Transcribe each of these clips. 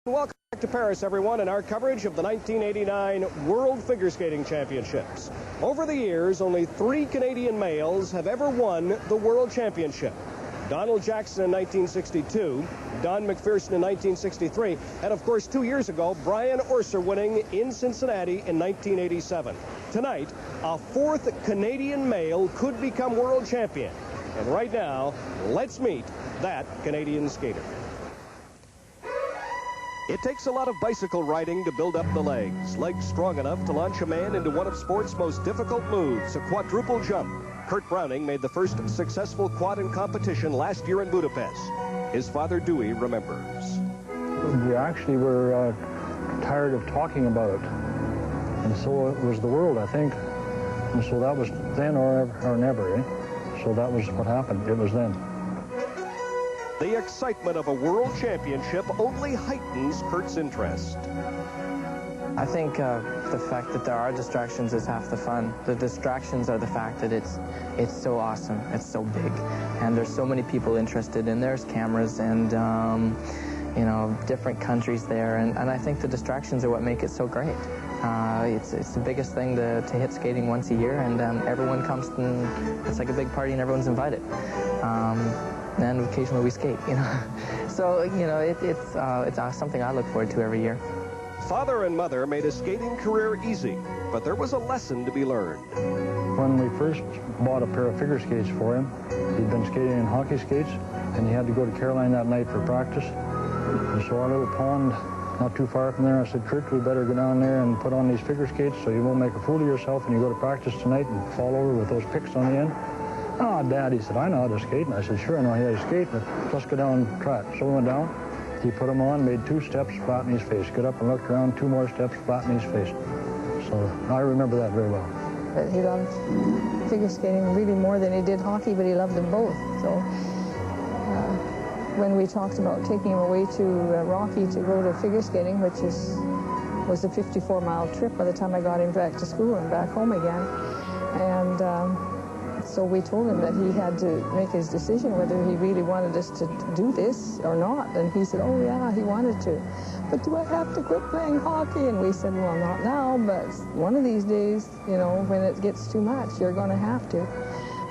Welcome back to Paris, everyone, in our coverage of the 1989 World Figure Skating Championships. Over the years, only 3 Canadian males have ever won the World Championship. Donald Jackson in 1962, Don McPherson in 1963, and of course 2 years ago, Brian Orser winning in Cincinnati in 1987. Tonight, a 4th Canadian male could become world champion. And right now, let's meet that Canadian skater. It takes a lot of bicycle riding to build up the legs strong enough to launch a man into one of sport's most difficult moves, a quadruple jump. Kurt Browning made the first successful quad in competition last year in Budapest. His father, Dewey, remembers. We actually were tired of talking about it. And so it was the world, I think. And so that was then or never, eh? So that was what happened. It was then. The excitement of a world championship only heightens Kurt's interest. I think the fact that there are distractions is half the fun. The distractions are the fact that it's so awesome, it's so big, and there's so many people interested, and there's cameras and you know, different countries there, and I think the distractions are what make it so great. It's the biggest thing to hit skating once a year, and everyone comes, and it's like a big party, and everyone's invited. And occasionally we skate, you know. So, you know, it's something I look forward to every year. Father and mother made a skating career easy, but there was a lesson to be learned. When we first bought a pair of figure skates for him, he'd been skating in hockey skates, and he had to go to Caroline that night for practice. And so our little pond, not too far from there, I said, Kurt, we better go down there and put on these figure skates so you won't make a fool of yourself when you go to practice tonight and fall over with those picks on the end. Oh, Dad, he said, I know how to skate. And I said, sure, I know how to skate, but let's go down and try it. So we went down. He put them on, made 2 steps, flat in his face. Got up and looked around, 2 more steps, flat in his face. So I remember that very well. But he loved figure skating really more than he did hockey, but he loved them both. So when we talked about taking him away to Rocky to go to figure skating, which was a 54-mile trip by the time I got him back to school and back home again. And so we told him that he had to make his decision whether he really wanted us to do this or not. And he said, oh, yeah, he wanted to. But do I have to quit playing hockey? And we said, well, not now, but one of these days, you know, when it gets too much, you're going to have to.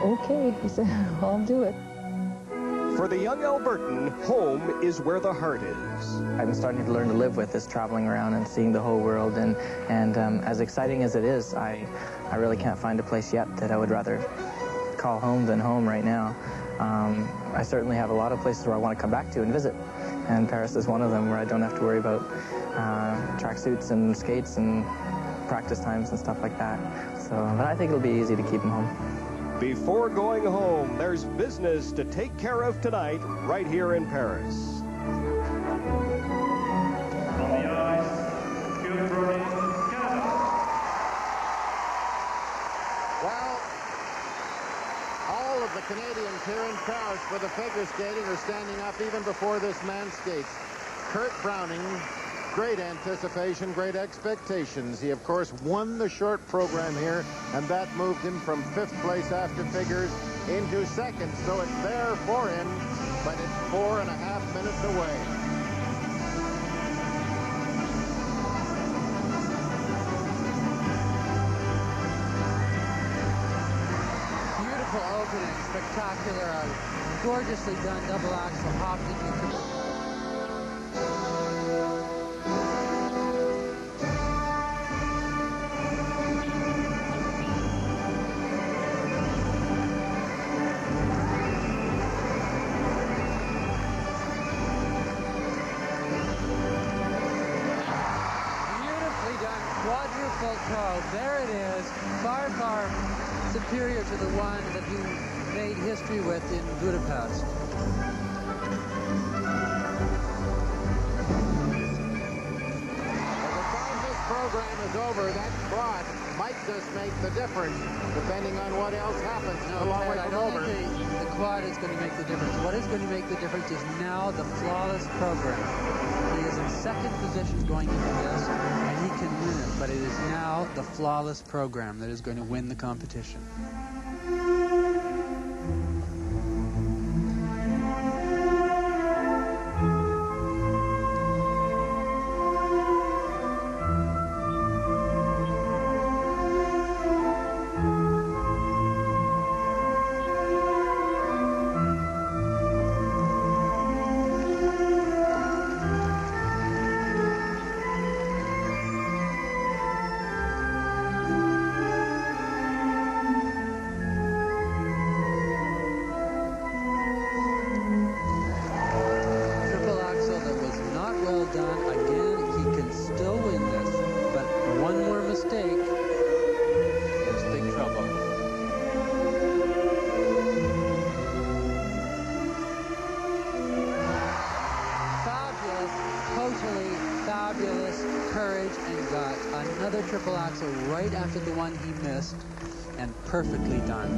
Okay, he said, I'll do it. For the young Albertan, home is where the heart is. I'm starting to learn to live with this traveling around and seeing the whole world. And as exciting as it is, I really can't find a place yet that I would rather call home than home right now. I certainly have a lot of places where I want to come back to and visit, and Paris is one of them, where I don't have to worry about tracksuits and skates and practice times and stuff like that. So, but I think it'll be easy to keep him home. Before going home, there's business to take care of tonight right here in Paris. On the ice, Canada. Well, all of the Canadians here in Paris for the figure skating are standing up even before this man skates. Kurt Browning, great anticipation, great expectations. He, of course, won the short program here, and that moved him from 5th place after figures into 2nd. So it's there for him, but it's 4.5 minutes away. Opening, spectacular, gorgeously done double axel hop. Beautifully done quadruple toe. There it is, far, far superior to the one that he made history with in Budapest. By the time this program is over, that quad might just make the difference, depending on what else happens. No, Ted, I don't think the quad is going to make the difference. What is going to make the difference is now the flawless program. He is in 2nd position going into this, and he can win it. But it is now the flawless program that is going to win the competition. done. Again, he can still win this, but one more mistake, there's big trouble. Fabulous, totally fabulous courage and guts. Another triple axel right after the one he missed, and perfectly done.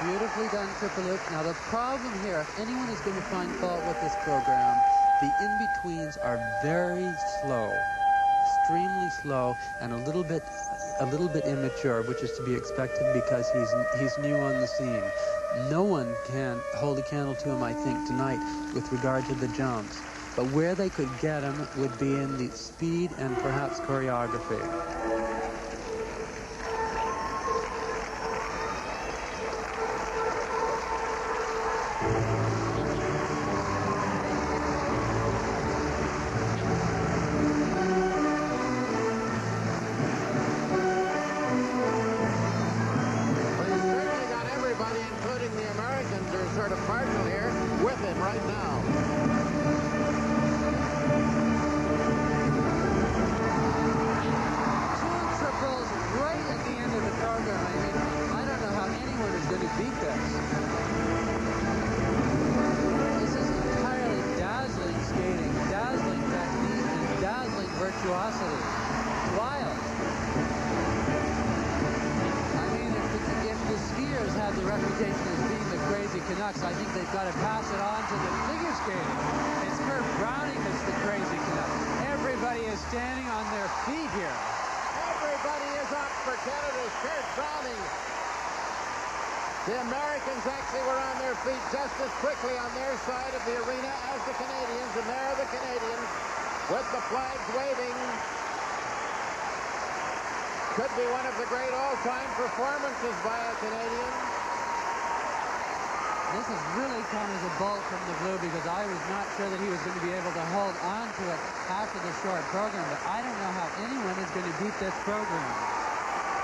Beautifully done triple loop. Now the problem here, if anyone is going to find fault with this program, the in-betweens are very slow, extremely slow, and a little bit immature, which is to be expected because he's new on the scene. No one can hold a candle to him, I think, tonight with regard to the jumps. But where they could get him would be in the speed and perhaps choreography. I think they've got to pass it on to the figure skating. It's Kurt Browning that's the crazy Canuck. Everybody is standing on their feet here. Everybody is up for Canada's Kurt Browning. The Americans actually were on their feet just as quickly on their side of the arena as the Canadians, and there are the Canadians with the flags waving. Could be one of the great all-time performances by a Canadian. This has really come as a bolt from the blue because I was not sure that he was going to be able to hold on to it after the short program, but I don't know how anyone is going to beat this program.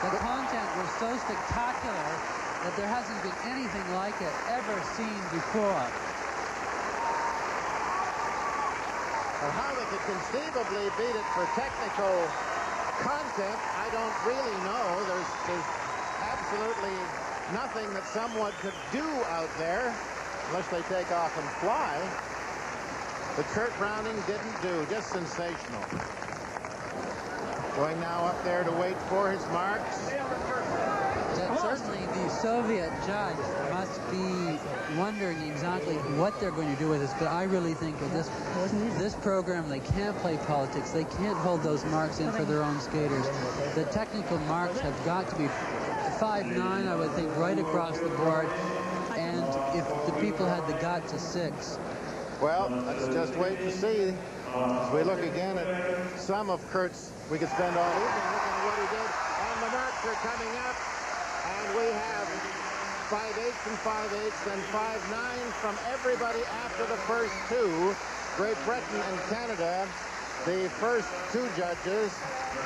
The content was so spectacular that there hasn't been anything like it ever seen before. Well, how they could conceivably beat it for technical content, I don't really know. There's absolutely nothing that someone could do out there unless they take off and fly. But Kurt Browning didn't do. Just sensational. Going now up there to wait for his marks. Certainly the Soviet judge must be wondering exactly what they're going to do with this, but I really think with this program they can't play politics. They can't hold those marks in for their own skaters. The technical marks have got to be 5.9, I would think, right across the board, and if the people had the guts, a 6. Well, let's just wait and see. As we look again at some of Kurt's, we could spend all evening looking at what he did, and the marks are coming up, and we have 5.8s and 5.8s and 5.9s from everybody after the first two. Great Britain and Canada, the first two judges,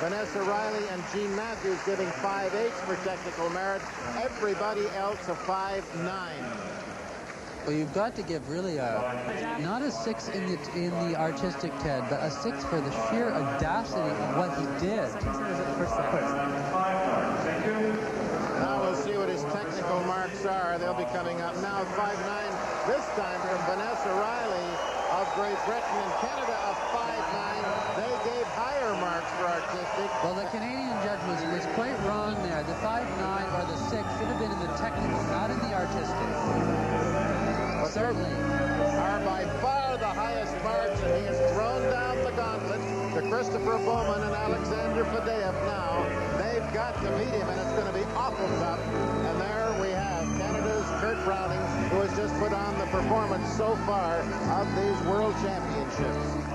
Vanessa Riley and Gene Matthews, giving 5.8s for technical merit. Everybody else a 5.9. Well, you've got to give really not a 6 in the artistic, Ted, but a 6 for the sheer audacity of what he did. Now we'll see what his technical marks are. They'll be coming up now. 5.9 this time from Vanessa Riley of Great Britain, and Canada a 5.9. They gave higher marks for artistic. Well, the Canadian judge was quite wrong there. The 5.9 or the 6 should have been in the technical, not in the artistic. But certainly are by far the highest march, and he has thrown down the gauntlet to Christopher Bowman and Alexander Fadeev now. They've got to meet him, and it's going to be awful tough. And there we have Canada's Kurt Browning, who has just put on the performance so far of these World Championships.